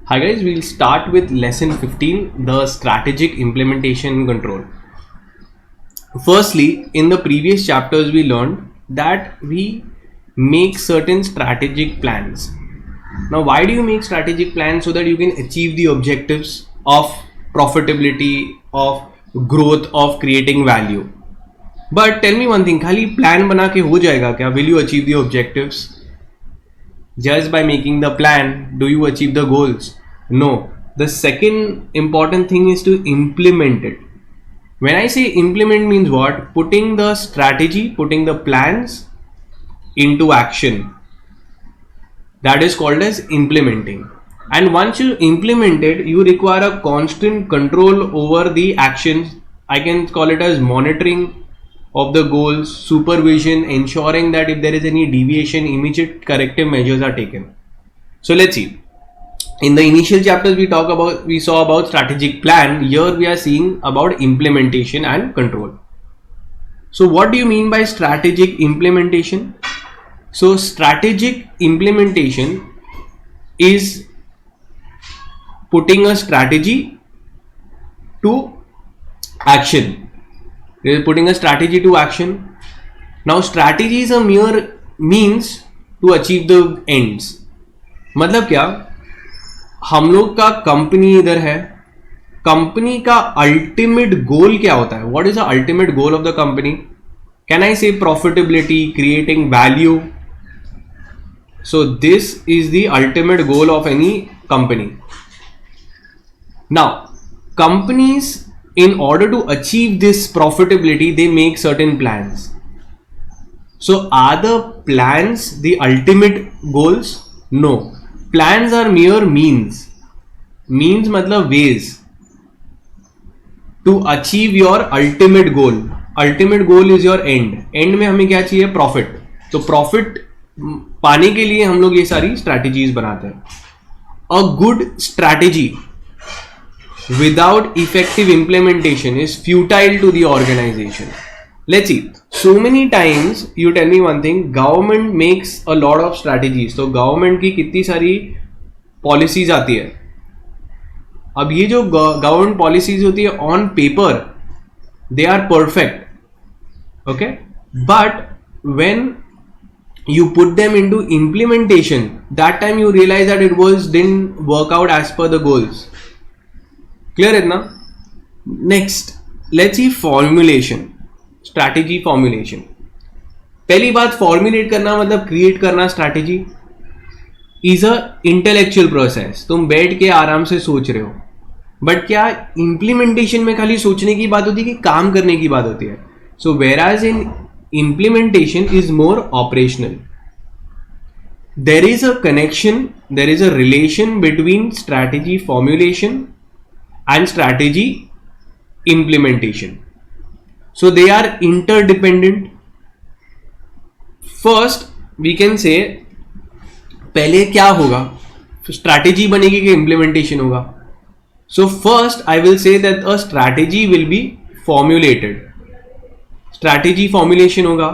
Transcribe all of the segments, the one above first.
Hi guys, we'll start with lesson 15, the strategic implementation control. Firstly, in the previous chapters we learned that we make certain strategic plans. Now, why do you make strategic plans? So that you can achieve the objectives of profitability, of growth, of creating value. But tell me one thing, खाली plan बना के हो जाएगा क्या? Will you achieve the objectives? Just by making the plan, do you achieve the goals? No. The second important thing is to implement it. When I say implement means what? Putting the strategy, putting the plans into action. That is called as implementing. And once you implement it, you require a constant control over the actions. I can call it as monitoring of the goals, supervision, ensuring that if there is any deviation, immediate corrective measures are taken. So let's see. In the initial chapters we saw about strategic plan. Here we are seeing about implementation and control. So what do you mean by strategic implementation? So strategic implementation is putting a strategy to action. Putting a strategy to action. Now strategy is a mere means to achieve the ends. मतलब क्या, हम लोग का company इधर है, company का ultimate goal क्या होता है? What is the ultimate goal of the company? Can I say profitability, creating value? So this is the ultimate goal of any company. Now companies, in order to achieve this profitability, they make certain plans. So are the plans the ultimate goals? No. Plans are mere means. Means मतलब ways to achieve your ultimate goal. Ultimate goal is your end. End में हमें क्या चाहिए? Profit. तो profit पाने के लिए हम लोग ये सारी strategies बनाते हैं. A good strategy without effective implementation is futile to the organization. Let's see. So many times you tell me one thing, government makes a lot of strategies. तो government की कितनी सारी policies आती है. अब ये जो government policies होती है on paper they are perfect, okay, but when you put them into implementation, that time you realize that didn't work out as per the goals. Clear it now? Next, let's see formulation. Strategy formulation. पहली बात, formulate करना मतलब create करना strategy is a intellectual process. तुम बैठ के आराम से सोच रहे हो, बट क्या implementation में खाली सोचने की बात होती है कि काम करने की बात होती है? So whereas in implementation is more operational. There is a connection, there is a relation between strategy formulation and strategy implementation. So they are interdependent. First we can say, पहले क्या होगा? Strategy बनेगी कि implementation होगा? So first I will say that a strategy will be formulated. Strategy formulation होगा,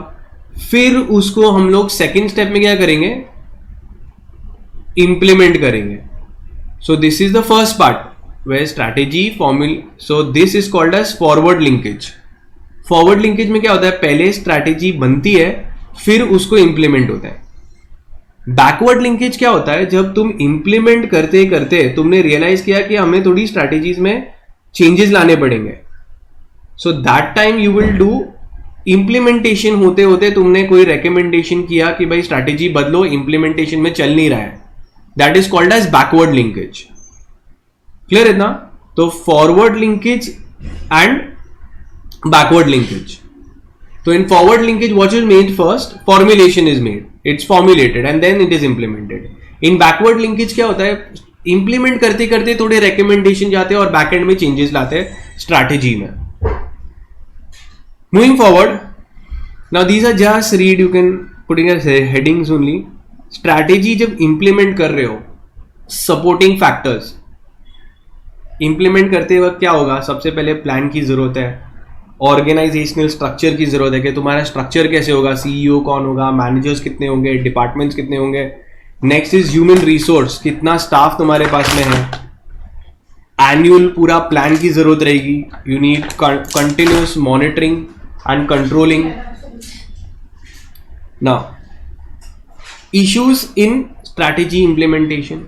फिर उसको हम लोग second step में क्या करेंगे? Implement करेंगे. So this is the first part where strategy formula. So this is called as forward linkage. Forward linkage में क्या होता है? पहले strategy बनती है, फिर उसको implement होता है. Backward linkage क्या होता है? जब तुम implement करते करते तुमने realize किया कि हमें थोड़ी strategies में changes लाने पड़ेंगे. So that time you will do implementation. होते होते तुमने कोई recommendation किया कि भाई strategy बदलो, implementation में चल नहीं रहा है. That is called as backward linkage. Clear है ना? तो forward linkage and backward linkage. So in forward linkage, what is made first? Formulation is made. It's formulated and then it is implemented. In backward linkage क्या होता है? Implement करते करते थोड़े recommendation जाते हैं और backend में changes लाते हैं strategy में. Moving forward, now these are just read, you can putting as headings only. Strategy जब implement कर रहे हो, supporting factors. इंप्लीमेंट करते वक्त क्या होगा? सबसे पहले प्लान की जरूरत है, ऑर्गेनाइजेशनल स्ट्रक्चर की जरूरत है कि तुम्हारा स्ट्रक्चर कैसे होगा, सीईओ कौन होगा, मैनेजर्स कितने होंगे, डिपार्टमेंट्स कितने होंगे, नेक्स्ट इज ह्यूमन रिसोर्स, कितना स्टाफ तुम्हारे पास में है. एनुअल पूरा प्लान की जरूरत रहेगी. You need continuous monitoring and controlling. Now issues in strategy implementation.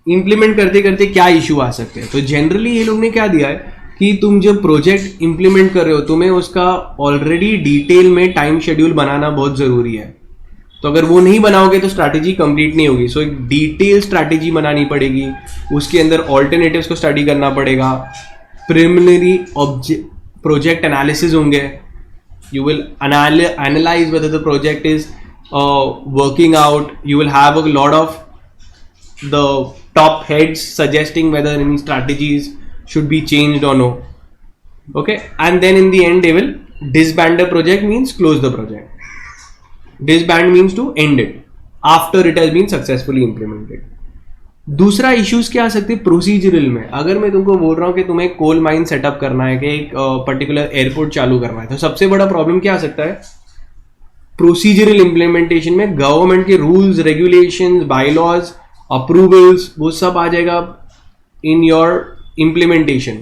Implement करते करते क्या इशू आ सकते हैं? तो जनरली ये लोग ने क्या दिया है कि तुम जब प्रोजेक्ट इंप्लीमेंट कर रहे हो, तुम्हें उसका ऑलरेडी डिटेल में टाइम शेड्यूल बनाना बहुत जरूरी है. तो अगर वो नहीं बनाओगे तो स्ट्रैटेजी कंप्लीट नहीं होगी. सो एक डिटेल स्ट्रैटेजी बनानी पड़ेगी. उसके अंदर ऑल्टरनेटिव्स को स्टडी करना पड़ेगा. प्रिलिमिनरी प्रोजेक्ट एनालिसिस होंगे. You will analyse whether the project is working out. You will have a lot of the top heads suggesting whether any strategies should be changed or no. Okay, and then in the end they will disband the project, means close the project. Disband means to end it after it has been successfully implemented. दूसरा issues क्या आ सकते हैं procedural में? अगर मैं तुमको बोल रहा हूँ कि तुम्हें कोल माइन सेटअप करना है, कि एक पर्टिकुलर एयरपोर्ट चालू करना है, तो सबसे बड़ा प्रॉब्लम क्या आ सकता है? प्रोसीजरल इंप्लीमेंटेशन में गवर्नमेंट के रूल्स, रेगुलेशंस, बायलॉज, अप्रूवल्स, वो सब आ जाएगा इन योर इंप्लीमेंटेशन.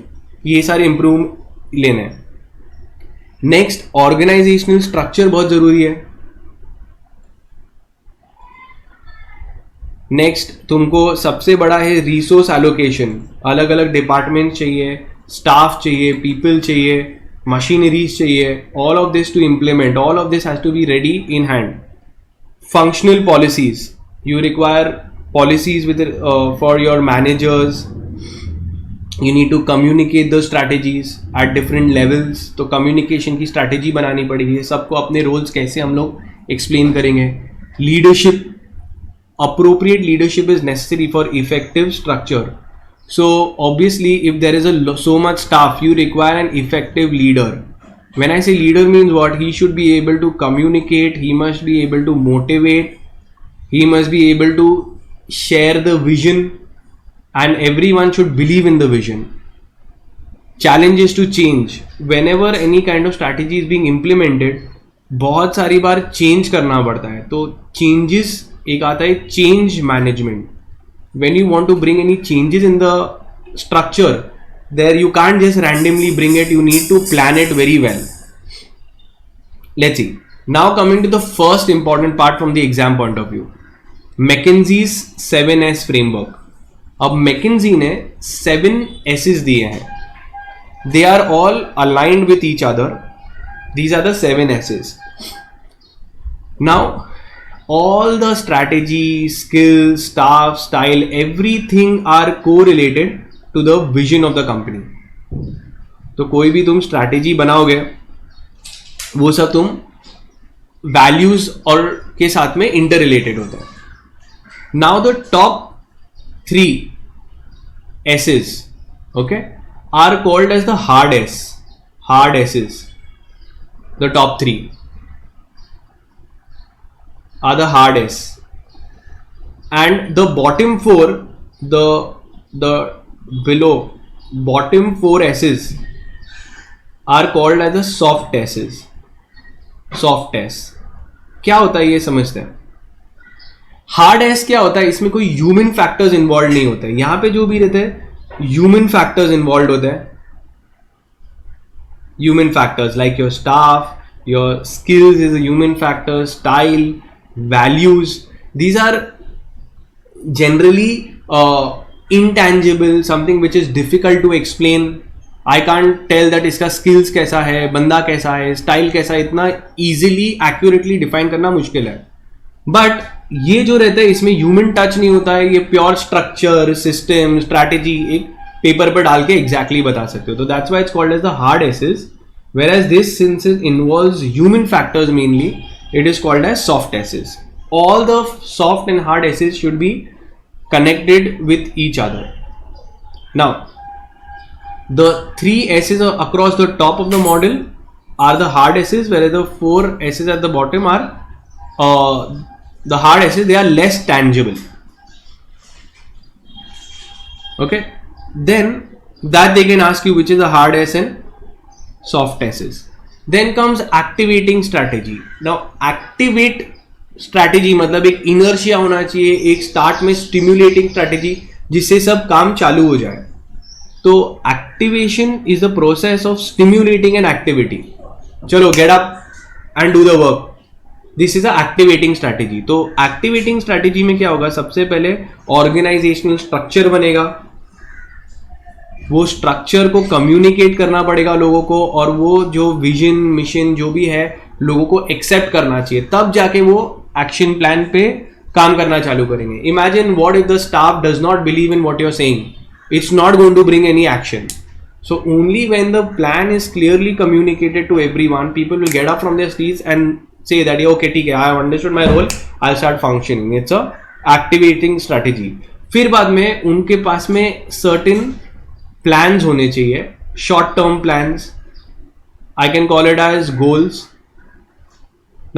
ये सारे इंप्रूव लेने हैं. नेक्स्ट, ऑर्गेनाइजेशनल स्ट्रक्चर बहुत जरूरी है. नेक्स्ट, तुमको सबसे बड़ा है रिसोर्स एलोकेशन. अलग अलग डिपार्टमेंट चाहिए, स्टाफ चाहिए, पीपल चाहिए, मशीनरीज चाहिए. All of this to implement, all of this has to be ready in hand. Functional policies, you require policies with for your managers. You need to communicate the strategies at different levels. तो communication की strategy बनानी पड़ेगी. सबको अपने roles कैसे हम लोग explain करेंगे. Leadership, appropriate leadership is necessary for effective structure. So obviously if there is so much staff, you require an effective leader. When I say leader means what? He should be able to communicate, he must be able to motivate, he must be able to share the vision, and everyone should believe in the vision. Challenges to change. Whenever any kind of strategy is being implemented, बहुत सारी बार change करना पड़ता है. तो changes एक आता है change management. When you want to bring any changes in the structure, there you can't just randomly bring it. You need to plan it very well. Let's see. Now coming to the first important part from the exam point of view. McKinsey's 7S framework. अब McKinsey ने 7 S's दिए हैं. They are all aligned with each other. These are the 7 S's. Now all the strategy, skills, staff, style, everything are correlated to the vision of the company. तो कोई भी तुम strategy बनाओगे, वो सब तुम वैल्यूज और के साथ में इंटर रिलेटेड होता है. Now the top 3 S's, okay, are called as the hard S. Hard S's. The top 3 are the hard S, and the bottom 4, the below bottom 4 S's are called as the soft S's. Soft S. क्या होता है ये समझते हैं. Hard S क्या होता है? इसमें कोई ह्यूमन फैक्टर्स इन्वॉल्व नहीं होते. यहां पे जो भी रहते हैं ह्यूमन फैक्टर्स इन्वॉल्व होते हैं. Human factors like your staff, your skills is a human factor, style, values, these are generally intangible, something which is difficult to explain. I can't tell that इसका skills कैसा है, बंदा कैसा है, style कैसा है, इतना easily accurately define करना मुश्किल है. But ये जो रहता है इसमें ह्यूमन टच नहीं होता है. ये प्योर स्ट्रक्चर, सिस्टम, स्ट्रैटेजी एक पेपर पर डाल के एग्जैक्टली बता सकते हो. तो that's why it's called as the hard S's. Whereas this, since it involves human factors mainly, it is called as soft S's. All the soft and hard S's should be connected with each other. Now, the 3 S's across the top of the model are the hard S's, whereas the 4 S's at the bottom are the hard S's. They are less tangible. Okay. Then that they can ask you which is the hard S and soft S's. Then comes activating strategy. Now, activate strategy मतलब एक inertia होना चाहिए, एक start में stimulating strategy जिससे सब काम चालू हो जाए. तो activation is the process of stimulating an activity. चलो get up and do the work. This is a activating strategy. तो एक्टिवेटिंग स्ट्रैटेजी में क्या होगा, सबसे पहले ऑर्गेनाइजेशनल स्ट्रक्चर बनेगा, वो स्ट्रक्चर को कम्युनिकेट करना पड़ेगा लोगों को, और वो जो विजन मिशन जो भी है लोगों को एक्सेप्ट करना चाहिए, तब जाके वो एक्शन प्लान पे काम करना चालू करेंगे. Imagine what if the staff does not believe in what you are saying, it's not going to bring any action. So only when the plan is clearly communicated to everyone, people will get up from their seats and say that okay, ठीक है, I have understood my role, I'll start functioning. It's a activating strategy. फिर बाद में उनके पास में certain plans होने चाहिए, short term plans. I can call it as goals.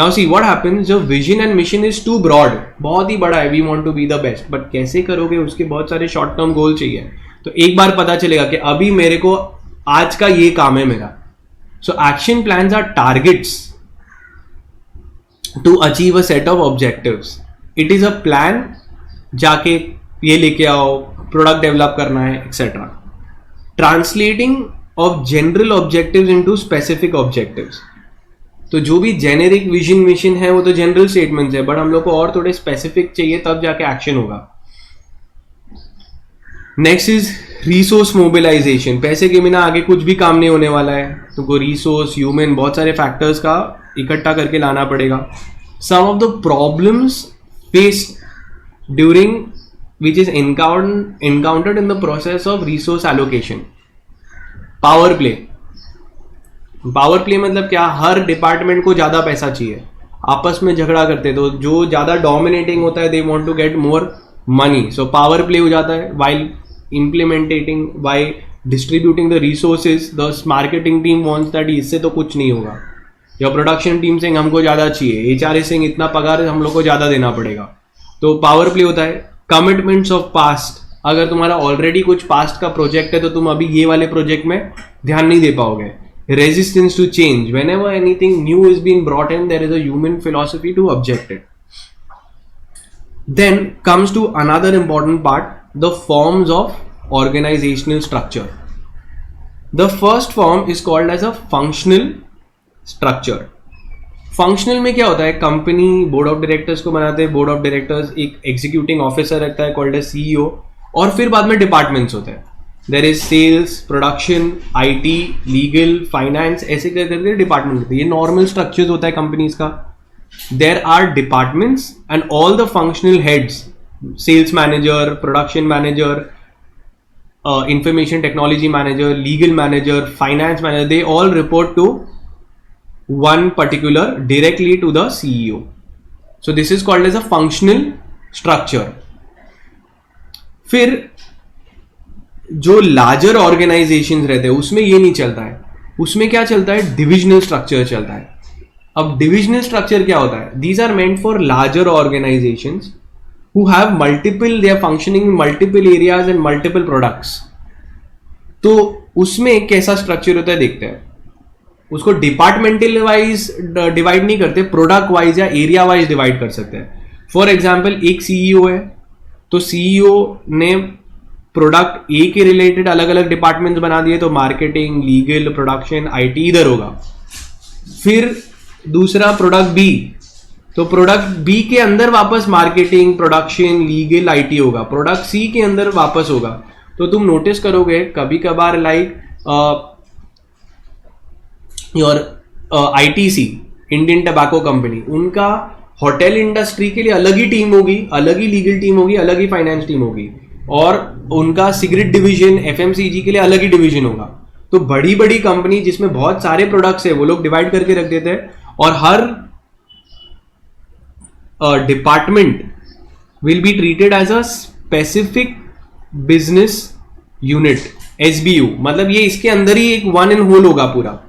Now see what happens जब vision and mission is too broad, बहुत ही बड़ा है, we want to be the best, but कैसे करोगे, उसके बहुत सारे short term goal चाहिए. तो एक बार पता चलेगा कि अभी मेरे को आज का ये काम है मेरा. So action plans are targets to achieve a set of objectives. It is a plan, जाके ये लेके आओ, प्रोडक्ट डेवलप करना है etcetera. Translating of general objectives into specific objectives. तो जो भी जेनेरिक विजन मिशन है वो तो जनरल स्टेटमेंट्स है, बट हम लोग को और थोड़े स्पेसिफिक चाहिए, तब जाके एक्शन होगा. Next is resource mobilisation. पैसे के बिना आगे कुछ भी काम नहीं होने वाला है, तो को रिसोर्स, ह्यूमन, बहुत सारे फैक्टर्स का इकट्ठा करके लाना पड़ेगा. Some of the problems faced during which is encountered in the process of resource allocation. Power play. Power play मतलब क्या, हर डिपार्टमेंट को ज्यादा पैसा चाहिए, आपस में झगड़ा करते, तो जो ज्यादा डोमिनेटिंग होता है they want to get more money. So power play हो जाता है. While implementing by distributing the resources, the marketing team wants that इससे तो कुछ नहीं होगा, या प्रोडक्शन टीम से हमको ज़्यादा चाहिए, HR से इतना पगार हम लोग को ज़्यादा देना पड़ेगा. तो पावर प्ले होता है. Commitments of past. अगर तुम्हारा ऑलरेडी कुछ पास्ट का प्रोजेक्ट है तो तुम अभी ये वाले प्रोजेक्ट में ध्यान नहीं दे पाओगे. Resistance to change. whenever anything new is being brought in, there is a human philosophy to object it. Then comes to another important part, the forms of organizational structure. The first form is called as a functional structure. Functional में क्या होता है, company board of directors को बनाते हैं, board of directors एक executing officer रहता है कॉल्ड एज CEO, और फिर बाद में डिपार्टमेंट्स होते हैं. There is sales, production, IT, legal, finance, ऐसे करके डिपार्टमेंट होते हैं. ये नॉर्मल स्ट्रक्चर्स होता है कंपनीज का. There are departments and all the functional heads, sales manager, production manager, information technology manager, legal manager, finance manager, they all report to one particular, directly to the CEO. So this is called as a functional structure. फिर जो larger organizations रहते हैं उसमें ये नहीं चलता है, उसमें क्या चलता है, divisional structure चलता है. अब डिविजनल स्ट्रक्चर क्या होता है, these are meant for larger organisations who have multiple, they are functioning in multiple areas and multiple products. तो उसमें कैसा स्ट्रक्चर होता है देखते हैं. उसको डिपार्टमेंटल वाइज डिवाइड नहीं करते, प्रोडक्ट वाइज या एरिया वाइज डिवाइड कर सकते हैं. फॉर एग्जाम्पल एक CEO है, तो CEO ने प्रोडक्ट ए के रिलेटेड अलग अलग डिपार्टमेंट्स बना दिए, तो मार्केटिंग, लीगल, प्रोडक्शन, IT इधर होगा. फिर दूसरा प्रोडक्ट B, तो प्रोडक्ट B के अंदर वापस मार्केटिंग, प्रोडक्शन, लीगल, IT होगा. प्रोडक्ट C के अंदर वापस होगा. तो तुम नोटिस करोगे कभी कभार like your ITC, Indian tobacco company, उनका होटल इंडस्ट्री के लिए अलग ही टीम होगी, अलग ही लीगल टीम होगी, अलग ही फाइनेंस टीम होगी, और उनका सिगरेट डिवीजन, FMCG के लिए अलग ही डिवीजन होगा. तो बड़ी बड़ी कंपनी जिसमें बहुत सारे प्रोडक्ट्स है वो लोग डिवाइड करके रख देते हैं, और हर department will be treated as a specific business unit, SBU. मतलब ये इसके अंदर ही एक वन इन होल होगा पूरा.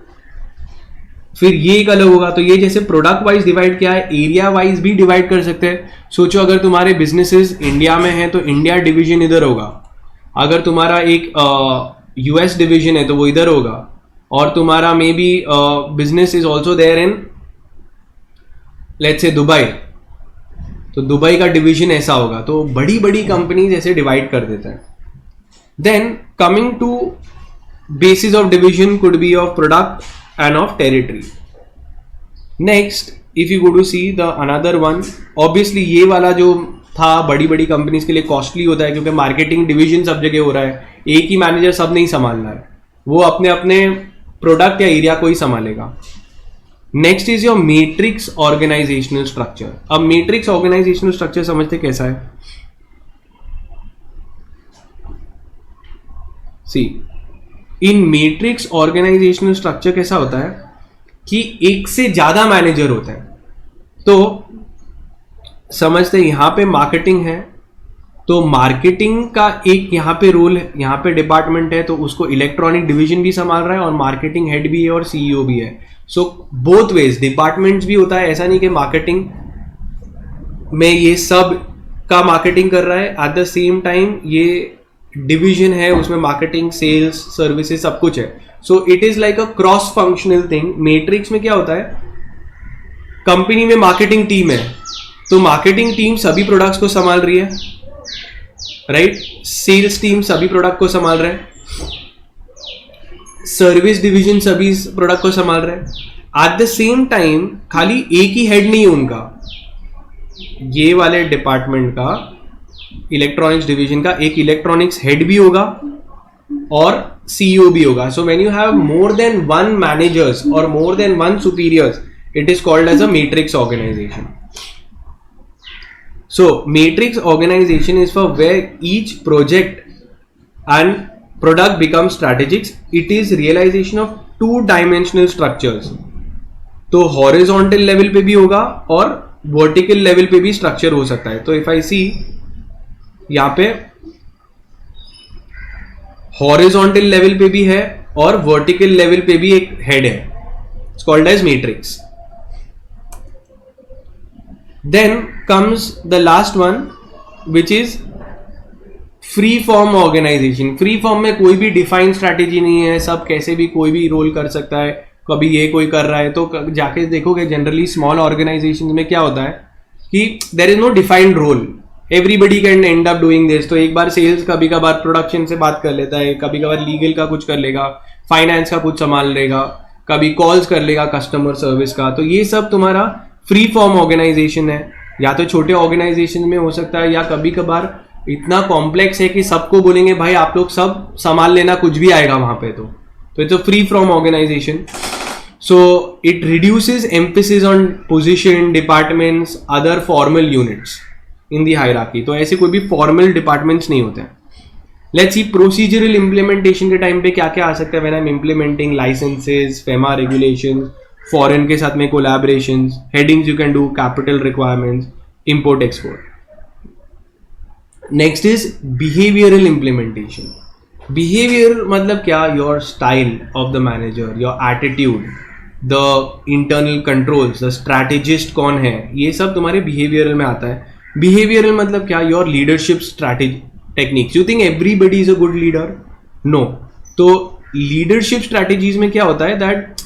फिर ये एक अलग होगा. तो ये जैसे प्रोडक्ट वाइज डिवाइड किया है, एरिया वाइज भी डिवाइड कर सकते हैं. सोचो अगर तुम्हारे बिजनेसेस इंडिया में है तो इंडिया डिवीजन इधर होगा, अगर तुम्हारा एक US डिवीजन है तो वो इधर होगा, और तुम्हारा maybe business is also there in let's say Dubai, तो दुबई का डिवीजन ऐसा होगा, तो बड़ी बड़ी कंपनीज ऐसे डिवाइड कर देते हैं. Then coming to basis of division could be of product and of territory. Next, if you go to see the another one, obviously ये वाला जो था बड़ी बड़ी कंपनीज के लिए कॉस्टली होता है, क्योंकि मार्केटिंग डिवीजन सब जगह हो रहा है, एक ही मैनेजर सब नहीं संभाल रहा है, वो अपने अपने प्रोडक्ट या एरिया को ही संभालेगा. Next is your matrix organisational structure. अब मैट्रिक्स ऑर्गेनाइजेशनल स्ट्रक्चर समझते कैसा है? See in matrix organisational structure कैसा होता है कि एक से ज्यादा मैनेजर होते हैं. तो समझते यहां पे मार्केटिंग है, तो मार्केटिंग का एक यहां पे रोल है, यहां पे डिपार्टमेंट है, तो उसको इलेक्ट्रॉनिक डिवीजन भी संभाल रहा है और मार्केटिंग हेड भी है और सीईओ भी है. सो बोथ वेज डिपार्टमेंट्स भी होता है, ऐसा नहीं कि मार्केटिंग में ये सब का मार्केटिंग कर रहा है, एट द सेम टाइम ये डिवीजन है उसमें मार्केटिंग, सेल्स, सर्विसेज सब कुछ है. So it is like a cross functional thing. Matrix में क्या होता है, कंपनी में मार्केटिंग टीम है, तो मार्केटिंग टीम सभी प्रोडक्ट्स को संभाल रही है, राइट. सेल्स टीम सभी प्रोडक्ट को संभाल रहे हैं, सर्विस डिवीजन सभी प्रोडक्ट को संभाल रहे हैं. एट द सेम टाइम खाली एक ही हेड नहीं है उनका, ये वाले डिपार्टमेंट का इलेक्ट्रॉनिक्स डिवीजन का एक इलेक्ट्रॉनिक्स हेड भी होगा और सीईओ भी होगा. So when you have more than one managers और more than one superiors, it is called as a matrix organization. So matrix organization is for where each project and product become strategic. It is realization of two dimensional structures. तो horizontal level पे भी होगा और vertical level पे भी structure हो सकता है. तो इफ आई सी यहां पे हॉरिजॉन्टल लेवल पे भी है और वर्टिकल लेवल पे भी एक हेड है, it's called as matrix. Then comes the last one which is free form organisation. Free form में कोई भी डिफाइंड स्ट्रैटेजी नहीं है, सब कैसे भी कोई भी रोल कर सकता है. कभी ये कोई कर रहा है तो जाके देखोगे जनरली स्मॉल ऑर्गेनाइजेशन में क्या होता है कि there is no defined role, everybody can end up doing this. तो एक बार सेल्स कभी कभार प्रोडक्शन से बात कर लेता है, कभी कभार लीगल का कुछ कर लेगा, फाइनेंस का कुछ संभाल लेगा, कभी कॉल्स कर लेगा कस्टमर सर्विस का. तो ये सब तुम्हारा फ्री फॉर्म ऑर्गेनाइजेशन है. या तो छोटे ऑर्गेनाइजेशन में हो सकता है, या कभी कभार इतना कॉम्प्लेक्स है कि सबको बोलेंगे भाई आप लोग सब संभाल लेना, कुछ भी आएगा वहां पे. तो it's a free form organisation. So it reduces emphasis on position, departments, other formal units in the hierarchy. तो ऐसे कोई भी फॉर्मल डिपार्टमेंट्स नहीं होते हैं. लेट्स सी प्रोसीजरल इंप्लीमेंटेशन के टाइम पे क्या क्या आ सकता है. When I am implementing licences, FEMA regulations, foreign के साथ में collaborations, headings you can do, capital requirements, import export. Next is behavioural implementation. Behaviour मतलब क्या, your style of the manager, your attitude, the internal controls, the strategist कौन है, ये सब तुम्हारे बिहेवियरल में आता है. बिहेवियरल मतलब क्या, your leadership strategy techniques. You think everybody is a good leader? No. तो लीडरशिप स्ट्रैटेजीज में क्या होता है that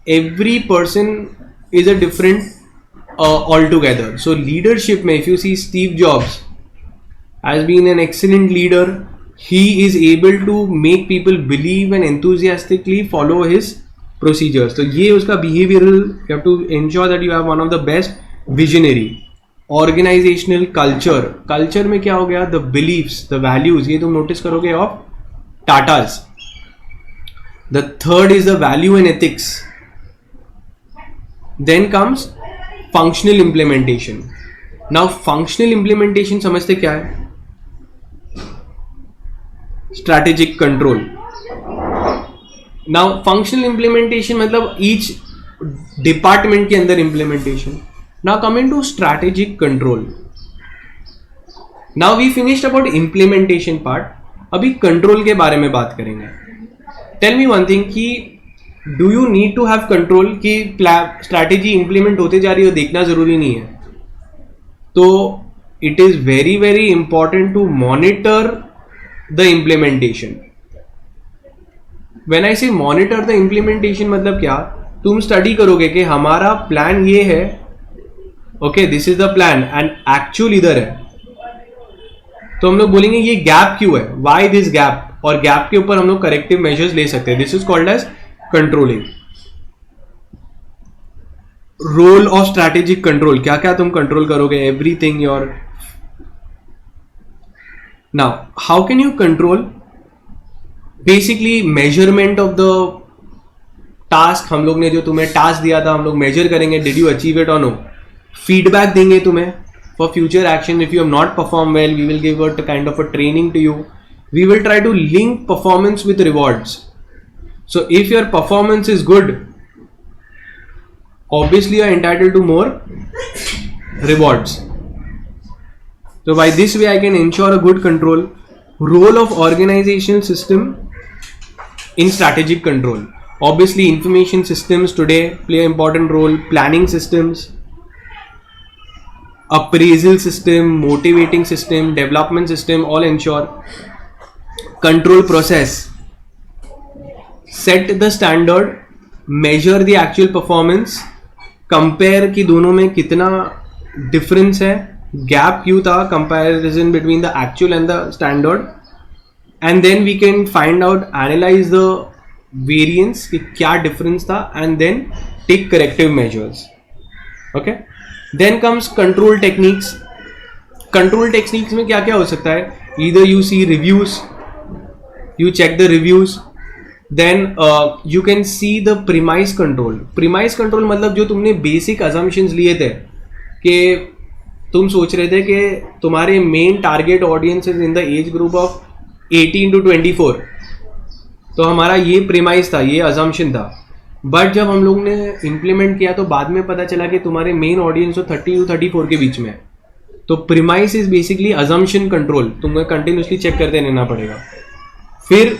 every person is a different all together. So leadership में if you see Steve Jobs has been an excellent leader. He is able to make people believe and enthusiastically follow his procedures. तो ये उसका behavioral, you have to ensure that you have one of the best visionary. Organizational culture. Culture में क्या हो गया, the beliefs, the values, ये तुम notice करोगे of Tatas. The third is the value and ethics. Then comes functional implementation. Now functional implementation समझते क्या है? Strategic control. Now functional implementation मतलब each department के अंदर implementation. Now coming to strategic control. Now we finished about implementation part. अभी control के बारे में बात करेंगे. Tell me one thing कि do you need to have control कि strategy implement होते जा रही हो देखना जरूरी नहीं है. तो it is very very important to monitor the implementation. When I say monitor the implementation मतलब क्या, तुम स्टडी करोगे कि हमारा प्लान ये है okay this is the plan and actual इधर है, तो हम लोग बोलेंगे ये गैप क्यों है, वाई दिस गैप, और गैप के ऊपर हम लोग करेक्टिव मेजर्स ले सकते हैं. This is called as controlling. Role of strategic control, क्या क्या तुम कंट्रोल करोगे, everything your. Now how can you control, basically measurement of the task. हम लोग ने जो तुम्हें टास्क दिया था हम लोग मेजर करेंगे, डिड यू अचीव इट और नो. फीडबैक देंगे तुम्हें for future action. If you have not performed well, we will give a kind of a training to you. We will try to link performance with rewards. So if your performance is good, obviously you are entitled to more rewards. So by this way I can ensure a good control. Role of organizational system in strategic control. Obviously information systems today play an important role. Planning systems, appraisal system, motivating system, development system all ensure. Control process, set the standard, measure the actual performance, compare कि दोनों में कितना difference है, gap क्यों था, comparison between the actual and the standard, and then we can find out, analyze the variance कि क्या difference था, and then take corrective measures. Okay. Then comes control techniques. Control techniques में क्या क्या हो सकता है, either you see reviews, you check the reviews, then you can see the premise control. Premise control मतलब जो तुमने basic assumptions लिए थे कि तुम सोच रहे थे कि तुम्हारे main target audience is in the age group of 18 to 24, तो हमारा ये premise था, ये assumption था. बट जब हम लोग ने इम्प्लीमेंट किया तो बाद में पता चला कि तुम्हारे मेन ऑडियंस तो 30 to 34 के बीच में है. तो premise is basically assumption control, तुम्हें कंटिन्यूसली चेक करते रहना पड़ेगा. फिर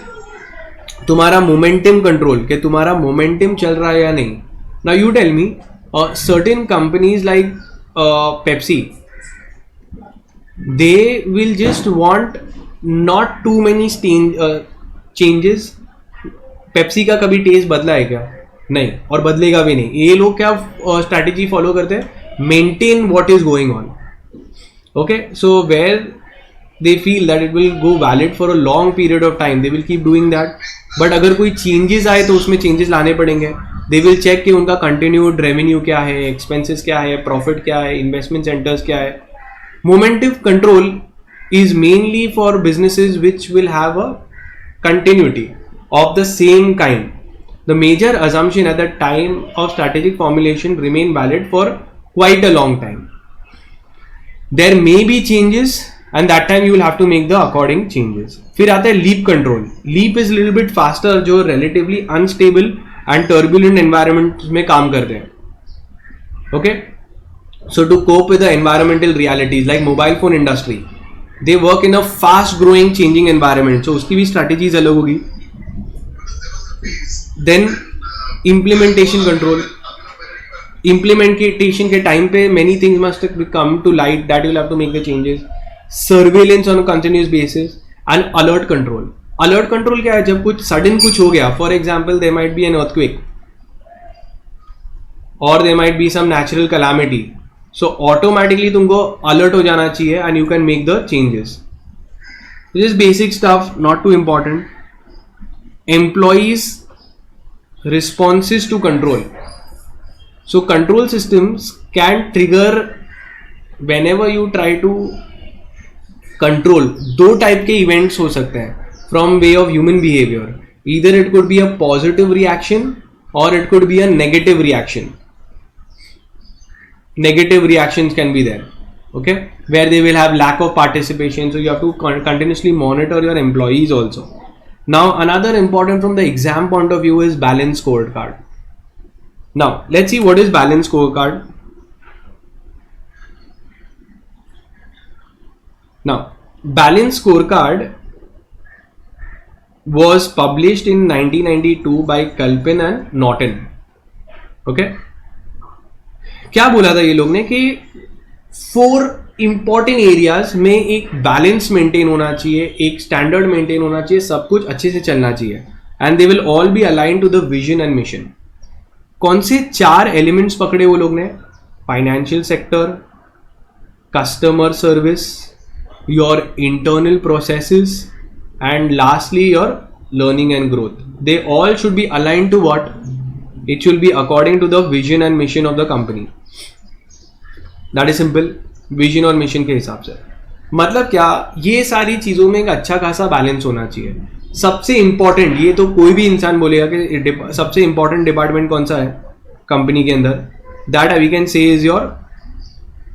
तुम्हारा मोमेंटम कंट्रोल, कि तुम्हारा मोमेंटम चल रहा है या नहीं. Now you tell me, certain companies like Pepsi, they will just want not too many changes. Pepsi का कभी टेस्ट बदला है क्या? नहीं, और बदलेगा भी नहीं. ये लोग क्या स्ट्रैटेजी फॉलो करते हैं, maintain what is going on. Okay, so where they feel that it will go valid for a long period of time, they will keep doing that. But अगर कोई चेंजेस आए तो उसमें चेंजेस लाने पड़ेंगे. They will check कि उनका continued revenue क्या है, एक्सपेंसेस क्या है, प्रॉफिट क्या है, इन्वेस्टमेंट सेंटर्स क्या है. मोमेंटिव control is mainly for businesses which will have a continuity of the same kind. The major assumption at the time of strategic formulation remain valid for quite a long time. There may be changes and that time you will have to make the according changes. फिर आता है leap control. Leap is little bit faster, जो relatively unstable and turbulent environment में काम करते हैं. Okay? So to cope with the environmental realities like mobile phone industry, they work in a fast growing changing environment, so उसकी भी strategies अलग होगी. Then implementation control. Implementation के time पे many things must come to light that you will have to make the changes. Surveillance on a continuous basis and alert control. Alert control क्या है, जब कुछ sudden कुछ हो गया, for example there might be an earthquake or there might be some natural calamity, so automatically तुमको alert हो जाना चाहिए and you can make the changes. This is basic stuff, not too important. Employees responses to control. So control systems can trigger whenever you try to control. दो type के events हो सकते हैं from way of human behavior. Either it could be a positive reaction or it could be a negative reaction. Negative reactions can be there, okay, where they will have lack of participation, so you have to continuously monitor your employees also. Now another important from the exam point of view is balance scorecard. Now let's see what is balance scorecard. Now balance scorecard was published in 1992 by Kalpin and Norton. Okay, क्या बोला था ये लोग ने कि 4 important areas में एक balance maintain होना चाहिए, एक स्टैंडर्ड मेंटेन होना चाहिए, सब कुछ अच्छे से चलना चाहिए, and they will all be align to the vision and mission. कौन से 4 एलिमेंट्स पकड़े वो लोग ने? financial sector, customer service, your internal processes, and lastly your learning and growth. They all should be aligned to what? It should be according to the vision and mission of the company. That is simple. Vision और mission के हिसाब से मतलब क्या, ये सारी चीज़ों में एक अच्छा खासा बैलेंस होना चाहिए. सबसे इंपॉर्टेंट, ये तो कोई भी इंसान बोलेगा कि सबसे इंपॉर्टेंट डिपार्टमेंट कौन सा है कंपनी के अंदर, that we can say is your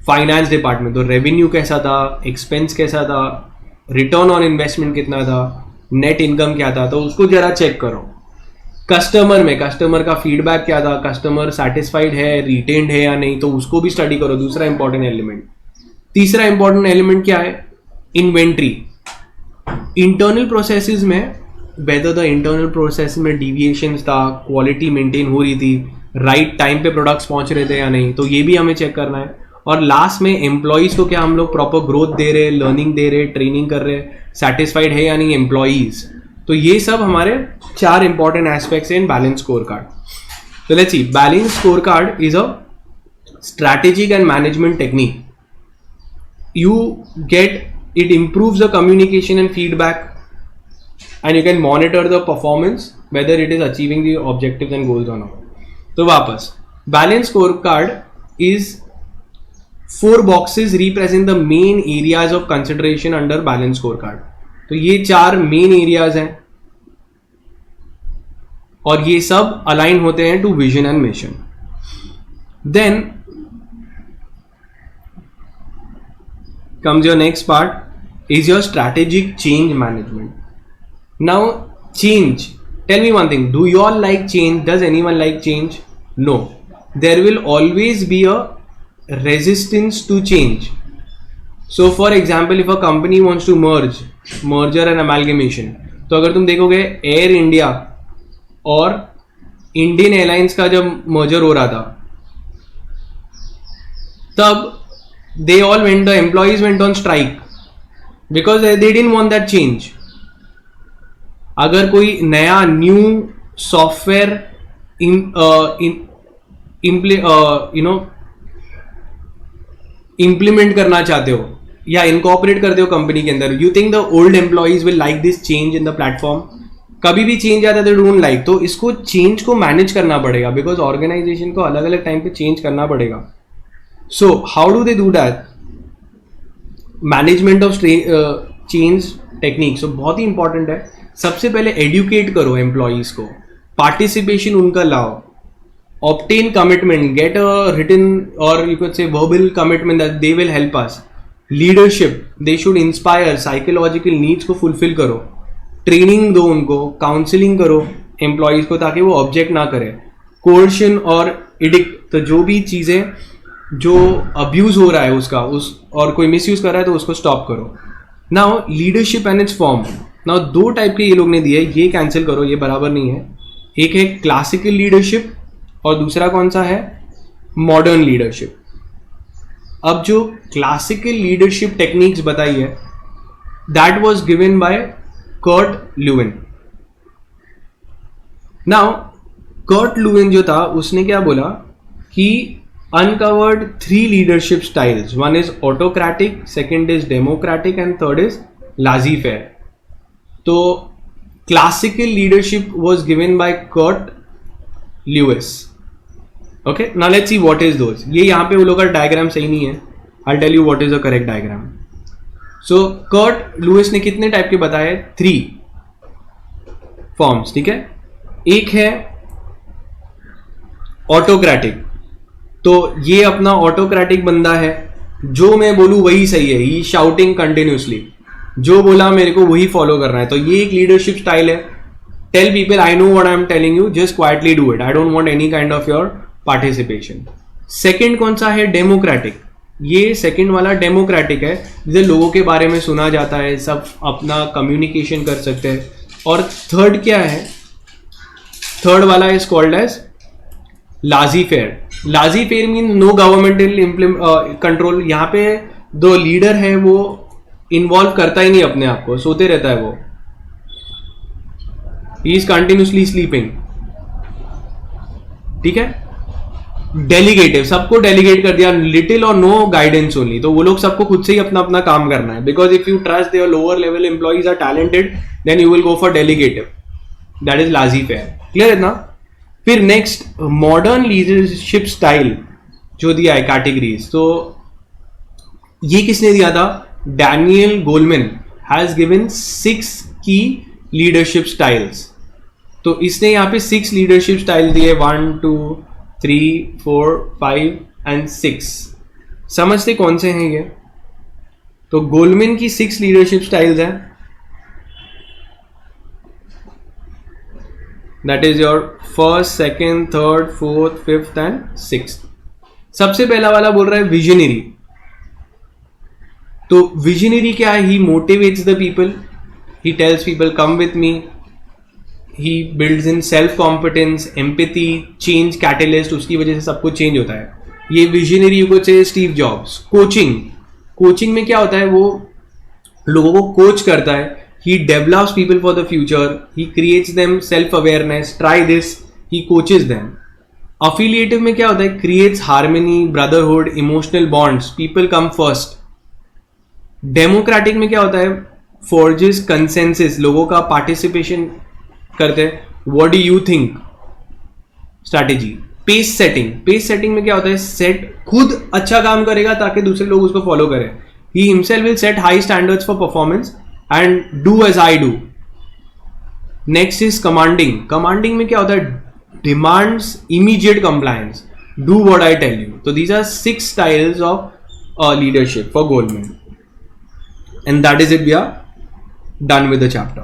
finance department. तो रेवेन्यू कैसा था, एक्सपेंस कैसा था, रिटर्न ऑन इन्वेस्टमेंट कितना था, नेट इनकम क्या था, तो उसको जरा चेक करो. कस्टमर में कस्टमर का फीडबैक क्या था, कस्टमर सेटिस्फाइड है, रिटेन्ड है या नहीं, तो उसको भी स्टडी करो. दूसरा इंपॉर्टेंट एलिमेंट. तीसरा इंपॉर्टेंट एलिमेंट क्या है? इन्वेंट्री. इंटरनल प्रोसेसेस में वेदर द इंटरनल प्रोसेस में डिविएशंस था, क्वालिटी मेंटेन हो रही थी, राइट टाइम पे प्रोडक्ट्स पहुंच रहे थे या नहीं, तो ये भी हमें चेक करना है. और लास्ट में एम्प्लॉयज को क्या हम लोग प्रॉपर ग्रोथ दे रहे, लर्निंग दे रहे, ट्रेनिंग कर रहे, सेटिस्फाइड है या नहीं एम्प्लॉयज. तो ये सब हमारे 4 important aspects in balance score card. तो let's see, balance score card is a strategic and management technique. You get, it improves the communication and feedback, and you can monitor the performance whether it is achieving the objectives and goals or not. तो वापस balance scorecard is 4 boxes represent the main areas of consideration under balance scorecard. तो ये 4 main areas हैं और ये सब align होते हैं to vision and mission. Then comes your next part is your strategic change management. Now change, tell me one thing, do you all like change? Does anyone like change? No. There will always be a resistance to change. So for example, if a company wants to merger and amalgamation, तो अगर तुम देखोगे air India और Indian airlines का जब merger हो रहा था, तब they all went, the employees went on strike because they didn't want that change. अगर कोई नया न्यू सॉफ्टवेयर इम्प्लीमेंट करना चाहते हो या इनकॉर्पोरेट करते हो कंपनी के अंदर, you think the old employees will like this change in the platform? कभी भी चेंज आता है तो डोंट लाइक. तो इसको चेंज को मैनेज करना पड़ेगा बिकॉज ऑर्गेनाइजेशन को अलग अलग टाइम पे चेंज करना पड़ेगा. So how do they do that? Management of change techniques. So बहुत ही important है. सबसे पहले educate करो employees को, participation उनका लाओ, obtain commitment, get a written or you could say verbal commitment that they will help us. Leadership, they should inspire, psychological needs को fulfill करो, training दो उनको, counseling करो employees को ताकि वो object ना करें. Coercion और edict, तो जो भी चीज़ें जो अब्यूज हो रहा है उसका और कोई मिसयूज कर रहा है तो उसको स्टॉप करो. Now leadership and it's form. Now 2 type के ये लोग ने दिए, ये कैंसिल करो, ये बराबर नहीं है. एक है क्लासिकल लीडरशिप और दूसरा कौन सा है? Modern leadership. अब जो क्लासिकल लीडरशिप टेक्निक्स बताई है that was given by Kurt Lewin. Now Kurt Lewin जो था उसने क्या बोला कि uncovered 3 leadership styles. One is autocratic, second is democratic, and third is laissez-faire. So classical leadership was given by Kurt Lewis. Okay, now let's see what is those. ये यहाँ पे वो लोग का डायग्राम सही नहीं है. I'll tell you what is the correct diagram. So Kurt Lewis ने कितने टाइप के बताए? 3 फॉर्म्स. ठीक है, एक है ऑटोक्रेटिक. तो ये अपना ऑटोक्रेटिक बंदा है, जो मैं बोलूँ वही सही है, ही शाउटिंग कंटिन्यूसली, जो बोला मेरे को वही फॉलो करना है. तो ये एक लीडरशिप स्टाइल है. Tell people I know what I am telling you, just quietly do it, I don't want any kind of your participation. Second कौन सा है? डेमोक्रेटिक. ये सेकंड वाला डेमोक्रेटिक है, जिसे लोगों के बारे में सुना जाता है, सब अपना कम्युनिकेशन कर सकते हैं. और थर्ड क्या है? थर्ड वाला is called as laissez-faire. laissez-faire mean no governmental control. यहाँ पे दो लीडर है वो इन्वॉल्व करता ही नहीं अपने आप को, सोते रहता है वो. He is continuously sleeping. ठीक है. डेलीगेटिव, सबको डेलीगेट कर दिया, लिटिल और नो गाइडेंस ओनली, तो वो लोग सबको खुद से ही अपना अपना काम करना है, because if you trust their lower level employees are talented then you will go for delegative, that is laissez faire, clear है ना। फिर नेक्स्ट मॉडर्न लीडरशिप स्टाइल जो दिया है कैटेगरीज, तो ये किसने दिया था, डैनियल गोलमैन हैज गिवन 6 की लीडरशिप स्टाइल्स, तो इसने यहाँ पे 6 लीडरशिप स्टाइल दिए, 1 2 3 4 5 एंड 6, समझते कौन से हैं ये। तो गोलमैन की 6 लीडरशिप स्टाइल्स हैं, that is your first, second, third, fourth, fifth and sixth. सबसे पहला वाला बोल रहा है विजनरी, तो विजनरी क्या है, he motivates the people, he tells people come with me, he builds in self competence, empathy, change catalyst, उसकी वजह से सब कुछ चेंज होता है, ये विजनरी को चाहिए। स्टीव जॉब्स, कोचिंग में क्या होता है, वो लोगों को कोच करता है, he develops people for the future, he creates them self awareness, try this, he coaches them. Affiliative में क्या होता है, creates harmony, brotherhood, emotional bonds, people come first. Democratic में क्या होता है, फोर्जेस कंसेंसस, लोगों का पार्टिसिपेशन करते हैं, what do you think, strategy. Pace setting में क्या होता है, सेट खुद अच्छा काम करेगा ताकि दूसरे लोग उसको फॉलो करें, he himself will set high standards for performance and do as I do. Next is commanding में क्या होता है, demands immediate compliance, do what I tell you. तो these are 6 styles of leadership for Goleman, and that is it, we are done with the chapter.